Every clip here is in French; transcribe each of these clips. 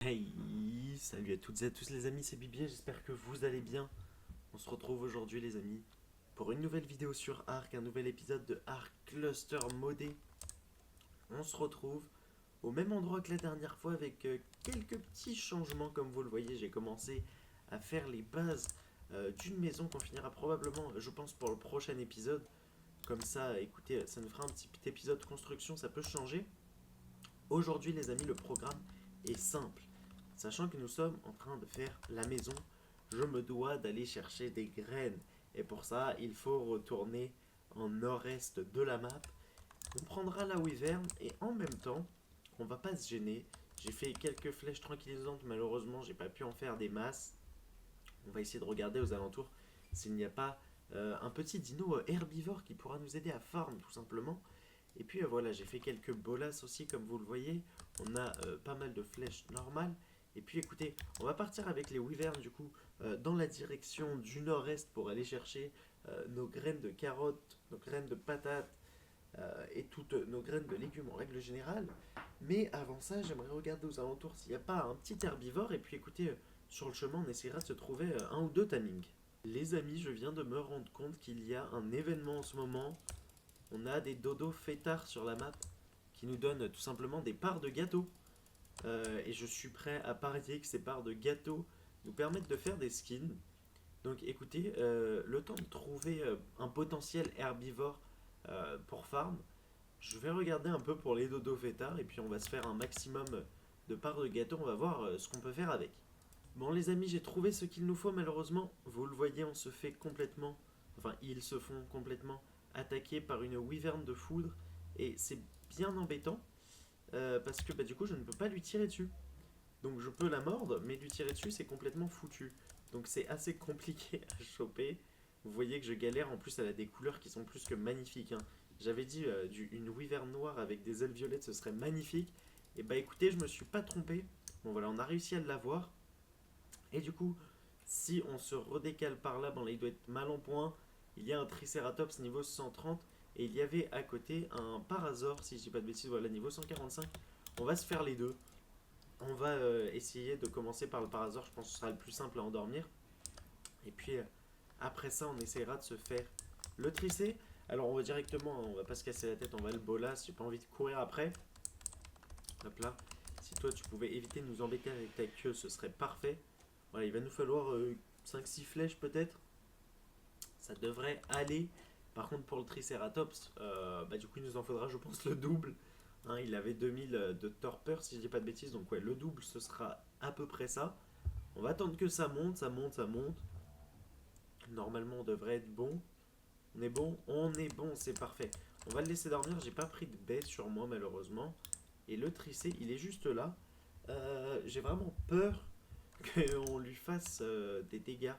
Hey, salut à toutes et à tous les amis, c'est Bibi, j'espère que vous allez bien. On se retrouve aujourd'hui les amis pour une nouvelle vidéo sur Ark, un nouvel épisode de Ark Cluster modé. On se retrouve au même endroit que la dernière fois avec quelques petits changements comme vous le voyez. J'ai commencé à faire les bases d'une maison qu'on finira probablement, je pense, pour le prochain épisode. Comme ça, écoutez, ça nous fera un petit épisode construction, ça peut changer. Aujourd'hui les amis, le programme est simple. Sachant que nous sommes en train de faire la maison, je me dois d'aller chercher des graines. Et pour ça, il faut retourner en nord-est de la map. On prendra la wyvern et en même temps, on va pas se gêner. J'ai fait quelques flèches tranquillisantes, malheureusement, j'ai pas pu en faire des masses. On va essayer de regarder aux alentours s'il n'y a pas un petit dino herbivore qui pourra nous aider à farm tout simplement. Et puis voilà, j'ai fait quelques bolas aussi, comme vous le voyez. On a pas mal de flèches normales. Et puis écoutez, on va partir avec les wyverns du coup dans la direction du nord-est pour aller chercher nos graines de carottes, nos graines de patates et toutes nos graines de légumes en règle générale. Mais avant ça, j'aimerais regarder aux alentours s'il n'y a pas un petit herbivore. Et puis écoutez, sur le chemin, on essaiera de se trouver un ou deux timings. Les amis, je viens de me rendre compte qu'il y a un événement en ce moment. On a des dodos fêtards sur la map qui nous donnent tout simplement des parts de gâteaux. Et je suis prêt à parier que ces parts de gâteaux nous permettent de faire des skins. Donc écoutez, le temps de trouver un potentiel herbivore pour farm, je vais regarder un peu pour les dodos fêtards et puis on va se faire un maximum de parts de gâteaux. On va voir ce qu'on peut faire avec. Bon les amis, j'ai trouvé ce qu'il nous faut malheureusement. Vous le voyez, on se fait complètement, enfin ils se font complètement attaquer par une wyvern de foudre et c'est bien embêtant parce que du coup je ne peux pas lui tirer dessus. Donc je peux la mordre, mais lui tirer dessus c'est complètement foutu. Donc c'est assez compliqué à choper. Vous voyez que je galère, en plus elle a des couleurs qui sont plus que magnifiques, hein. J'avais dit une wyvern noire avec des ailes violettes ce serait magnifique. Et bah écoutez, je me suis pas trompé. Bon voilà, on a réussi à l'avoir. Et du coup, si on se redécale par là, bon là il doit être mal en point. Il y a un Triceratops niveau 130 et il y avait à côté un Parasaur, si je dis pas de bêtises, voilà, niveau 145. On va se faire les deux. On va essayer de commencer par le Parasaur, je pense que ce sera le plus simple à endormir. Et puis après ça, on essaiera de se faire le Tricé. Alors on va directement, on va pas se casser la tête, on va le bolas, j'ai pas envie de courir après. Hop là. Si toi tu pouvais éviter de nous embêter avec ta queue, ce serait parfait. Voilà, il va nous falloir 5-6 flèches peut-être. Ça devrait aller. Par contre, pour le Triceratops, du coup, il nous en faudra, je pense, le double. Hein, il avait 2000 de torpeur, si je dis pas de bêtises. Donc, ouais, le double, ce sera à peu près ça. On va attendre que ça monte, ça monte, ça monte. Normalement, on devrait être bon. On est bon, c'est parfait. On va le laisser dormir. J'ai pas pris de baie sur moi, malheureusement. Et le tricé, il est juste là. J'ai vraiment peur qu'on lui fasse des dégâts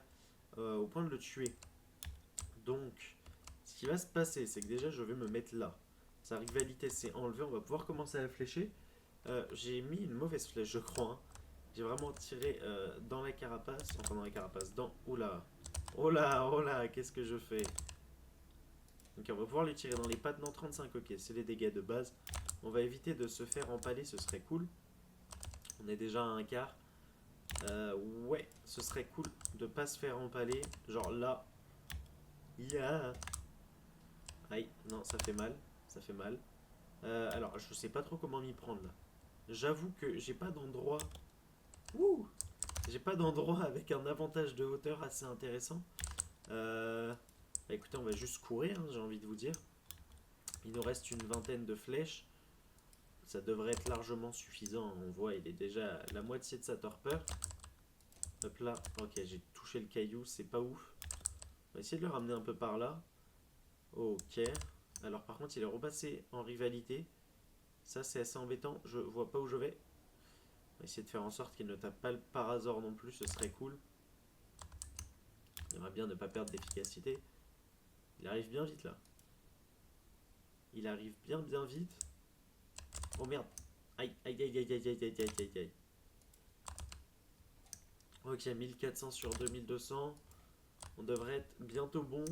au point de le tuer. Donc, ce qui va se passer, c'est que déjà, je vais me mettre là. Sa rivalité s'est enlevée, on va pouvoir commencer à la flécher. J'ai mis une mauvaise flèche, je crois, hein. J'ai vraiment tiré dans la carapace, enfin dans la carapace, dans... Oula, oh là, oh là, qu'est-ce que je fais? Donc on va pouvoir lui tirer dans les pattes, non 35, ok, c'est les dégâts de base. On va éviter de se faire empaler, ce serait cool. On est déjà à un quart. Ouais, ce serait cool de pas se faire empaler, genre là. Yeah. Aïe, non, ça fait mal. Ça fait mal. Alors, je sais pas trop comment m'y prendre là. J'avoue que j'ai pas d'endroit. Ouh. J'ai pas d'endroit avec un avantage de hauteur assez intéressant. Écoutez, on va juste courir, hein, j'ai envie de vous dire. Il nous reste une vingtaine de flèches. Ça devrait être largement suffisant. On voit, il est déjà à la moitié de sa torpeur. Hop là. Ok, j'ai touché le caillou, c'est pas ouf. On va essayer de le ramener un peu par là. Ok. Alors, par contre, il est repassé en rivalité. Ça, c'est assez embêtant. Je vois pas où je vais. On va essayer de faire en sorte qu'il ne tape pas le Parasaur non plus. Ce serait cool. Il aimerait bien ne pas perdre d'efficacité. Il arrive bien vite là. Il arrive bien vite. Oh merde. Aïe, aïe, aïe, aïe, aïe, aïe, aïe, aïe, aïe, aïe. Ok, 1400 sur 2200. On devrait être bientôt bon.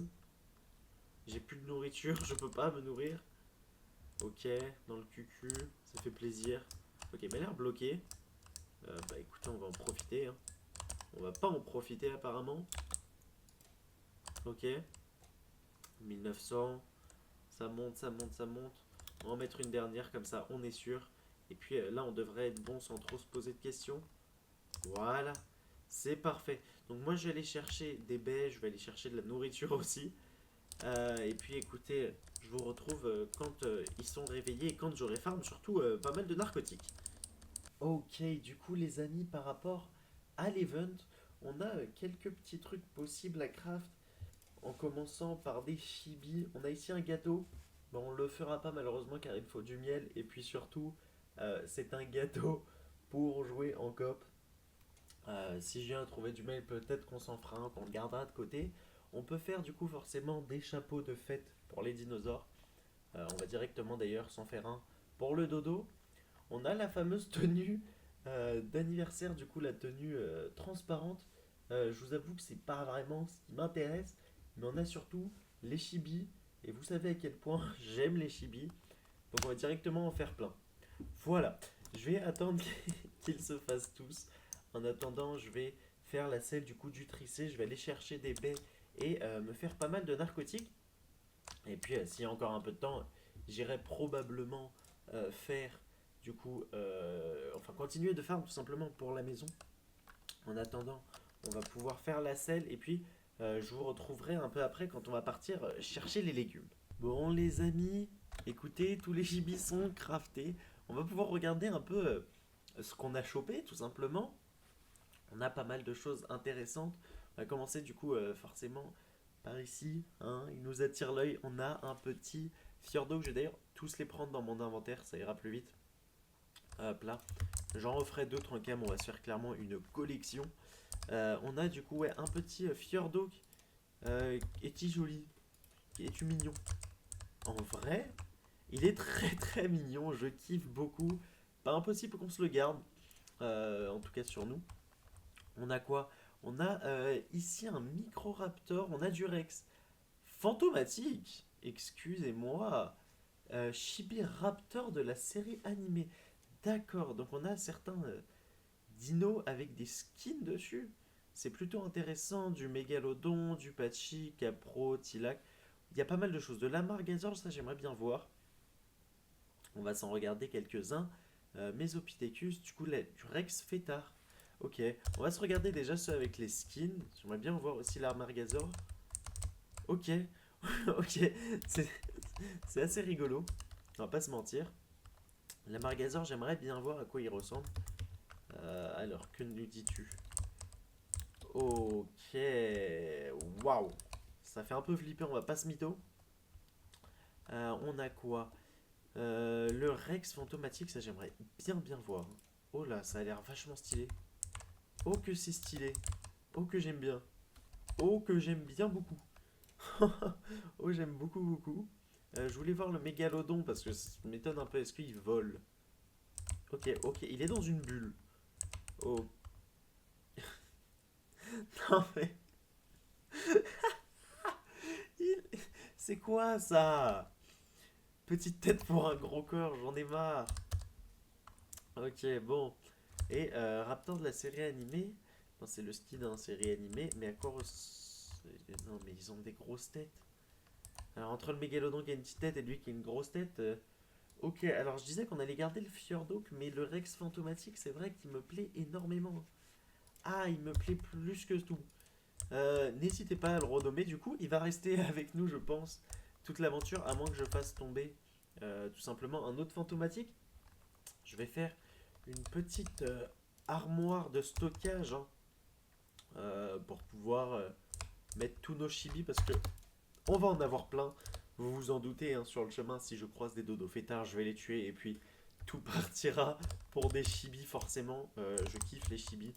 J'ai plus de nourriture. Je peux pas me nourrir. Ok, dans le cucu. Ça fait plaisir. Ok, il m'a l'air bloqué. Bah écoutez, on va en profiter. Hein. On va pas en profiter apparemment. Ok. 1900. Ça monte, ça monte, ça monte. On va en mettre une dernière comme ça, on est sûr. Et puis là, on devrait être bon sans trop se poser de questions. Voilà. C'est parfait. Donc moi, je vais aller chercher des baies, je vais aller chercher de la nourriture aussi. Et puis écoutez, je vous retrouve quand ils sont réveillés et quand j'aurai farm surtout pas mal de narcotiques. Ok, du coup les amis, par rapport à l'event, on a quelques petits trucs possibles à craft. En commençant par des chibis, on a ici un gâteau. Bon, on le fera pas malheureusement car il faut du miel. Et puis surtout, c'est un gâteau pour jouer en coop. Si je viens à trouver du miel, peut-être qu'on s'en fera un, qu'on le gardera de côté. On peut faire du coup forcément des chapeaux de fête pour les dinosaures. On va directement d'ailleurs s'en faire un pour le dodo. On a la fameuse tenue d'anniversaire, du coup la tenue transparente. Je vous avoue que c'est pas vraiment ce qui m'intéresse, mais on a surtout les chibis. Et vous savez à quel point j'aime les chibis. Donc on va directement en faire plein. Voilà, je vais attendre qu'ils se fassent tous. En attendant, je vais faire la selle du coup du tricé. Je vais aller chercher des baies et me faire pas mal de narcotiques. Et puis, s'il y a encore un peu de temps, j'irai probablement faire, du coup, enfin, continuer de farm tout simplement pour la maison. En attendant, on va pouvoir faire la selle et puis je vous retrouverai un peu après quand on va partir chercher les légumes. Bon, les amis, écoutez, tous les gibis sont craftés. On va pouvoir regarder un peu ce qu'on a chopé tout simplement. On a pas mal de choses intéressantes. On va commencer du coup forcément par ici. Hein, il nous attire l'œil. On a un petit Fjordo que je vais d'ailleurs tous les prendre dans mon inventaire. Ça ira plus vite. Hop là. J'en referai d'autres en cam. On va se faire clairement une collection. On a du coup ouais, un petit Fjordo. Est-il joli? Es-tu mignon? En vrai, il est très très mignon. Je kiffe beaucoup. Pas impossible qu'on se le garde. En tout cas sur nous. On a quoi? On a ici un Microraptor, on a du Rex. Fantomatique! Excusez-moi. Chibi Raptor de la série animée. D'accord, donc on a certains dinos avec des skins dessus. C'est plutôt intéressant. Du Mégalodon, du Patchy, Capro, Tilac. Il y a pas mal de choses. De la Margazor, ça j'aimerais bien voir. On va s'en regarder quelques-uns. Mesopithecus, du coup, du Rex Fêtard. Ok, on va se regarder déjà ceux avec les skins. J'aimerais bien voir aussi l'Armargazor. Ok, ok, c'est c'est assez rigolo. On va pas se mentir. L'Armargazor, j'aimerais bien voir à quoi il ressemble. Alors, que nous dis-tu? Ok, waouh. Ça fait un peu flipper, on va pas se mytho. On a quoi? Le Rex fantomatique, ça j'aimerais bien voir. Oh là, ça a l'air vachement stylé. Oh que c'est stylé. Oh que j'aime bien. Oh que j'aime bien beaucoup. Oh j'aime beaucoup beaucoup. Je voulais voir le mégalodon parce que ça m'étonne un peu. Est-ce qu'il vole? Ok, ok, il est dans une bulle. Oh. Non mais. il- C'est quoi ça? Petite tête pour un gros corps, j'en ai marre. Ok, bon. Et Raptor de la série animée. Non, c'est le ski d'un série animée. Mais à quoi non, mais ils ont des grosses têtes. Alors, entre le mégalodon qui a une petite tête et lui qui a une grosse tête. Ok, alors je disais qu'on allait garder le Fjordok, mais le Rex fantomatique, c'est vrai qu'il me plaît énormément. Ah, il me plaît plus que tout. N'hésitez pas à le renommer, du coup, il va rester avec nous, je pense, toute l'aventure, à moins que je fasse tomber tout simplement un autre fantomatique. Je vais faire une petite armoire de stockage hein, pour pouvoir mettre tous nos chibis parce que on va en avoir plein. Vous vous en doutez, hein, sur le chemin, si je croise des dodos fêtards, je vais les tuer et puis tout partira pour des chibis forcément. Je kiffe les chibis.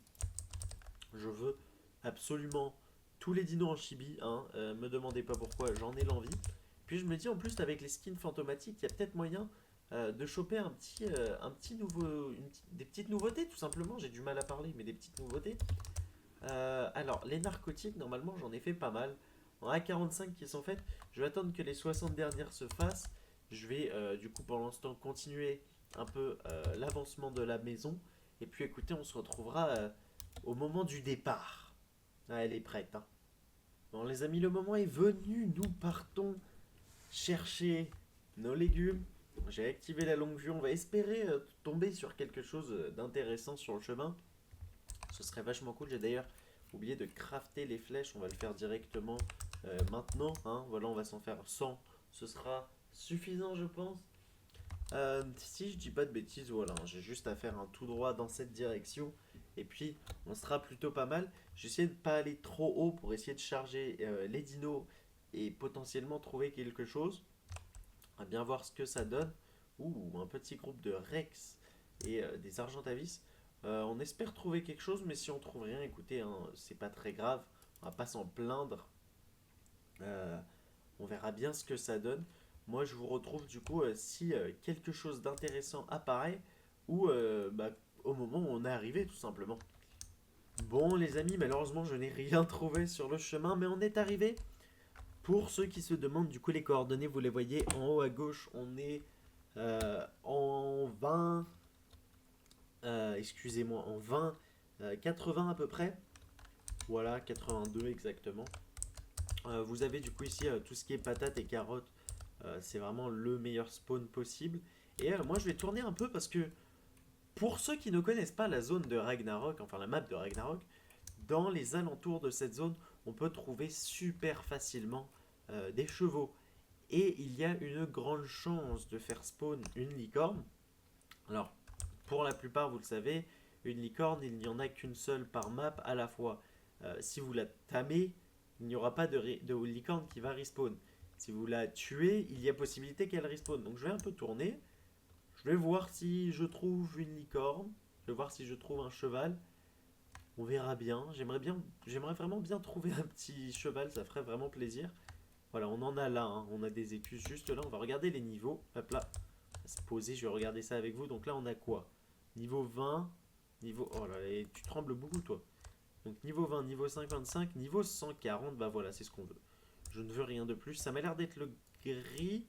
Je veux absolument tous les dinos en chibi. Hein. Me demandez pas pourquoi, j'en ai l'envie. Puis je me dis en plus avec les skins fantomatiques, il y a peut-être moyen de choper un petit nouveau, des petites nouveautés tout simplement. J'ai du mal à parler, mais des petites nouveautés. Alors les narcotiques, normalement j'en ai fait pas mal. On a 45 qui sont faites. Je vais attendre que les 60 dernières se fassent. Je vais du coup pour l'instant continuer un peu l'avancement de la maison. Et puis écoutez, on se retrouvera au moment du départ. Ah, elle est prête, hein. Bon les amis, le moment est venu, nous partons chercher nos légumes. J'ai activé la longue vue, on va espérer tomber sur quelque chose d'intéressant sur le chemin. Ce serait vachement cool, j'ai d'ailleurs oublié de crafter les flèches, on va le faire directement maintenant, hein. Voilà, on va s'en faire 100, ce sera suffisant je pense. Si je dis pas de bêtises, voilà, j'ai juste à faire un tout droit dans cette direction et puis on sera plutôt pas mal. J'essaie de pas aller trop haut pour essayer de charger les dinos et potentiellement trouver quelque chose. On va bien voir ce que ça donne. Ouh, un petit groupe de Rex et des Argentavis. On espère trouver quelque chose, mais si on trouve rien, écoutez, hein, c'est pas très grave. On va pas s'en plaindre. Euh, on verra bien ce que ça donne. Moi, je vous retrouve du coup si quelque chose d'intéressant apparaît ou bah, au moment où on est arrivé, tout simplement. Bon, les amis, malheureusement, je n'ai rien trouvé sur le chemin, mais on est arrivé. Pour ceux qui se demandent, du coup, les coordonnées, vous les voyez en haut à gauche. On est en 20, excusez-moi, en 20, 80 à peu près. Voilà, 82 exactement. Vous avez du coup ici tout ce qui est patates et carottes. C'est vraiment le meilleur spawn possible. Et moi je vais tourner un peu parce que pour ceux qui ne connaissent pas la zone de Ragnarok, enfin la map de Ragnarok, dans les alentours de cette zone, on peut trouver super facilement des chevaux. Et il y a une grande chance de faire spawn une licorne. Alors, pour la plupart, vous le savez, une licorne, il n'y en a qu'une seule par map à la fois. Si vous la tamez, il n'y aura pas de licorne qui va respawn. Si vous la tuez, il y a possibilité qu'elle respawn. Donc je vais un peu tourner. Je vais voir si je trouve une licorne. Je vais voir si je trouve un cheval. On verra bien. J'aimerais vraiment bien trouver un petit cheval, ça ferait vraiment plaisir. Voilà, on en a là, hein. On a des écus juste là. On va regarder les niveaux. Hop là, on va se poser, je vais regarder ça avec vous. Donc là, on a quoi? Niveau 20, niveau... Oh là là, tu trembles beaucoup toi. Donc niveau 20, niveau 55, niveau 140, bah voilà, c'est ce qu'on veut. Je ne veux rien de plus. Ça m'a l'air d'être le gris.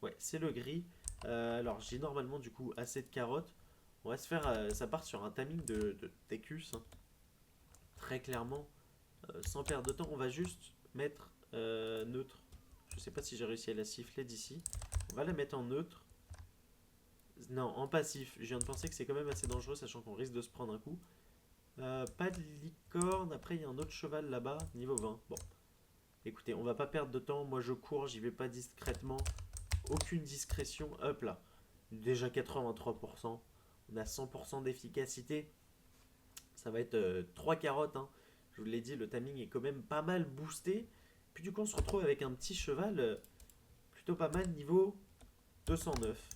Ouais, c'est le gris. Alors j'ai normalement du coup assez de carottes. On va se faire... ça part sur un timing de Tecus, hein. Très clairement. Sans perdre de temps, on va juste mettre neutre. Je sais pas si j'ai réussi à la siffler d'ici. On va la mettre en neutre. Non, en passif. Je viens de penser que c'est quand même assez dangereux, sachant qu'on risque de se prendre un coup. Pas de licorne. Après, il y a un autre cheval là-bas, niveau 20. Bon, écoutez, on va pas perdre de temps. Moi, je cours, j'y vais pas discrètement. Aucune discrétion. Hop là. Déjà 83%. On a 100% d'efficacité. Ça va être 3 carottes, hein. Je vous l'ai dit, le timing est quand même pas mal boosté. Puis du coup, on se retrouve avec un petit cheval plutôt pas mal, niveau 209.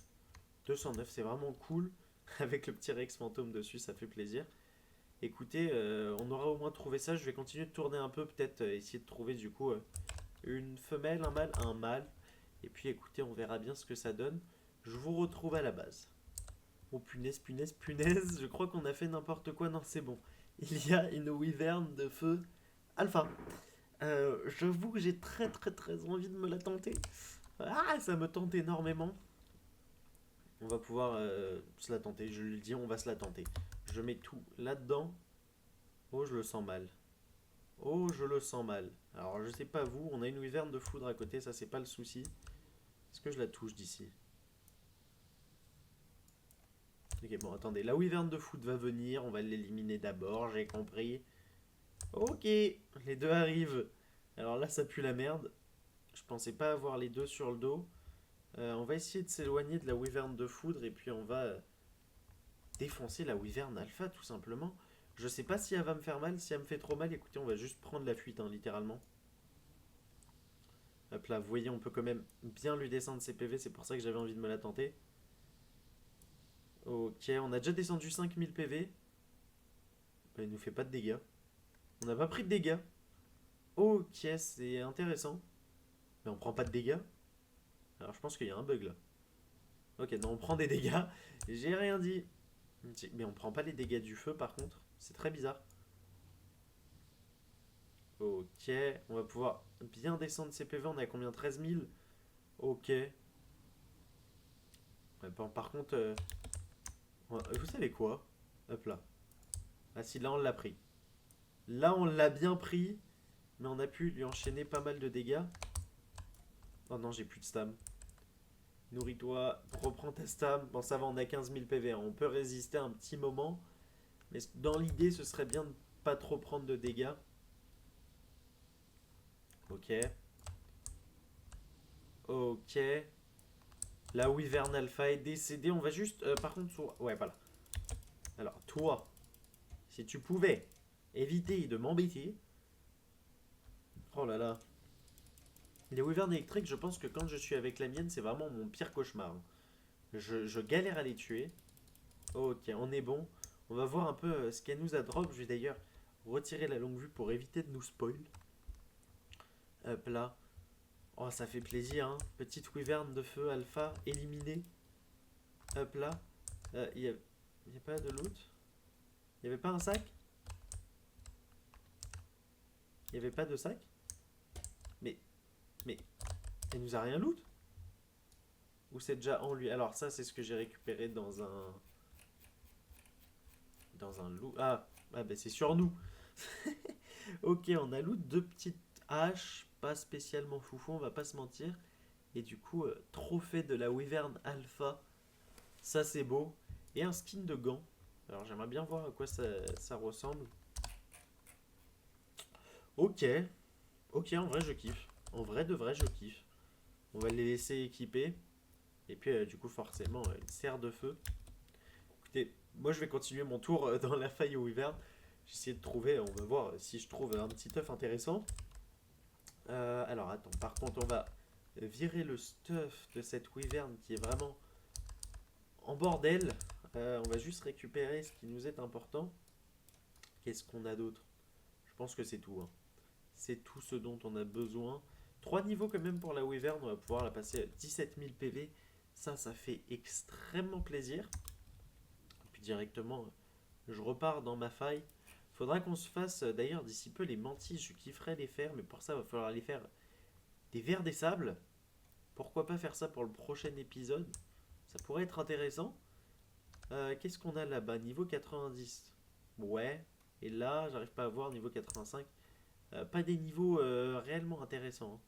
209, c'est vraiment cool. Avec le petit Rex fantôme dessus, ça fait plaisir. Écoutez, on aura au moins trouvé ça. Je vais continuer de tourner un peu, peut-être essayer de trouver du coup une femelle, un mâle, un mâle. Et puis écoutez, on verra bien ce que ça donne. Je vous retrouve à la base. Oh punaise, punaise, punaise, je crois qu'on a fait n'importe quoi. Non, c'est bon. Il y a une wyvern de feu alpha. J'avoue que j'ai très très très envie de me la tenter. Ah, ça me tente énormément. On va pouvoir se la tenter, je le dis, on va se la tenter. Je mets tout là-dedans. Oh, je le sens mal. Oh, je le sens mal. Alors, je sais pas vous, on a une wyvern de foudre à côté, ça c'est pas le souci. Est-ce que je la touche d'ici? Ok, bon, attendez, la wyvern de foudre va venir, on va l'éliminer d'abord, j'ai compris. Ok, les deux arrivent. Alors là, ça pue la merde. Je pensais pas avoir les deux sur le dos. On va essayer de s'éloigner de la wyvern de foudre et puis on va défoncer la wyvern alpha tout simplement. Je sais pas si elle va me faire mal, si elle me fait trop mal, écoutez, on va juste prendre la fuite, hein, littéralement. Hop là, vous voyez, on peut quand même bien lui descendre ses PV, c'est pour ça que j'avais envie de me la tenter. Ok, on a déjà descendu 5000 PV. Il nous fait pas de dégâts. On n'a pas pris de dégâts. Ok, c'est intéressant. Mais on prend pas de dégâts. Alors je pense qu'il y a un bug là. Ok, non, on prend des dégâts. J'ai rien dit. Mais on prend pas les dégâts du feu par contre. C'est très bizarre. Ok, on va pouvoir bien descendre ses PV. On a combien? 13 000. Ok. Ouais, bon, par contre, vous savez quoi? Hop là. Ah si, là on l'a pris. Là on l'a bien pris. Mais on a pu lui enchaîner pas mal de dégâts. Oh non, j'ai plus de stam. Nourris-toi, reprends ta stam. Bon, ça va, on a 15 000 PV. On peut résister un petit moment. Mais dans l'idée, ce serait bien de pas trop prendre de dégâts. Ok. Ok. La Wyvern Alpha est décédée. On va juste... par contre, ouais, voilà. Alors, toi, si tu pouvais éviter de m'embêter... Oh là là. Les Wyverns électriques, je pense que quand je suis avec la mienne, c'est vraiment mon pire cauchemar. Je galère à les tuer. Ok, on est bon. On va voir un peu ce qu'elle nous a drop. Je vais d'ailleurs retirer la longue vue pour éviter de nous spoil. Hop là. Oh, ça fait plaisir, hein. Petite Wyvern de feu alpha éliminée. Hop là. Il y a pas de loot. Il y avait pas un sac. Il y avait pas de sac. Mais, elle nous a rien loot. Ou c'est déjà en lui. Alors ça, c'est ce que j'ai récupéré dans un... Dans un loot. Ah bah c'est sur nous. Ok, on a loot deux petites haches. Pas spécialement foufou, on va pas se mentir. Et du coup, trophée de la Wyvern Alpha. Ça, c'est beau. Et un skin de gant. Alors, j'aimerais bien voir à quoi ça ressemble. Ok. Ok, en vrai, je kiffe. En vrai, de vrai, je kiffe. On va les laisser équiper. Et puis, du coup, forcément, une serre de feu. Écoutez, moi, je vais continuer mon tour dans la faille au Wyvern. J'essaie de trouver, on va voir si je trouve un petit œuf intéressant. Alors, attends. Par contre, on va virer le stuff de cette Wyvern qui est vraiment en bordel. On va juste récupérer ce qui nous est important. Qu'est-ce qu'on a d'autre? Je pense que c'est tout, hein. C'est tout ce dont on a besoin. 3 niveaux quand même pour la Wyvern. On va pouvoir la passer à 17 000 PV. Ça fait extrêmement plaisir. Et puis directement, je repars dans ma faille. Faudra qu'on se fasse d'ailleurs d'ici peu les mantis. Je kifferais les faire, mais pour ça, il va falloir les faire des vers des sables. Pourquoi pas faire ça pour le prochain épisode? Ça pourrait être intéressant. Qu'est-ce qu'on a là-bas? Niveau 90. Ouais. Et là, j'arrive pas à voir niveau 85. Pas des niveaux réellement intéressants, hein.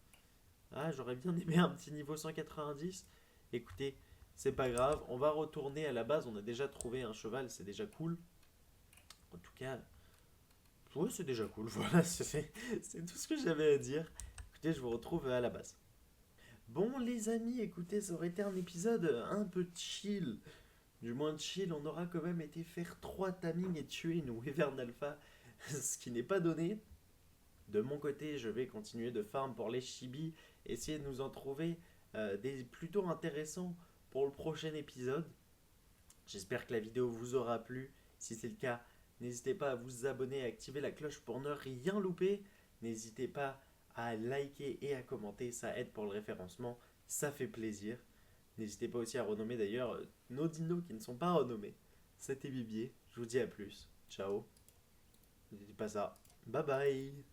Ah, j'aurais bien aimé un petit niveau 190. Écoutez, c'est pas grave. On va retourner à la base. On a déjà trouvé un cheval. C'est déjà cool. En tout cas, ouais, c'est déjà cool. Voilà, c'est tout ce que j'avais à dire. Écoutez, je vous retrouve à la base. Bon, les amis, écoutez, ça aurait été un épisode un peu chill. Du moins chill, on aura quand même été faire 3 timings et tuer une Wyvern Alpha, ce qui n'est pas donné. De mon côté, je vais continuer de farm pour les chibis, essayer de nous en trouver des plutôt intéressants pour le prochain épisode. J'espère que la vidéo vous aura plu. Si c'est le cas, n'hésitez pas à vous abonner et à activer la cloche pour ne rien louper. N'hésitez pas à liker et à commenter, ça aide pour le référencement, ça fait plaisir. N'hésitez pas aussi à renommer d'ailleurs nos dinos qui ne sont pas renommés. C'était Bibier, je vous dis à plus. Ciao. N'oubliez pas ça. Bye bye.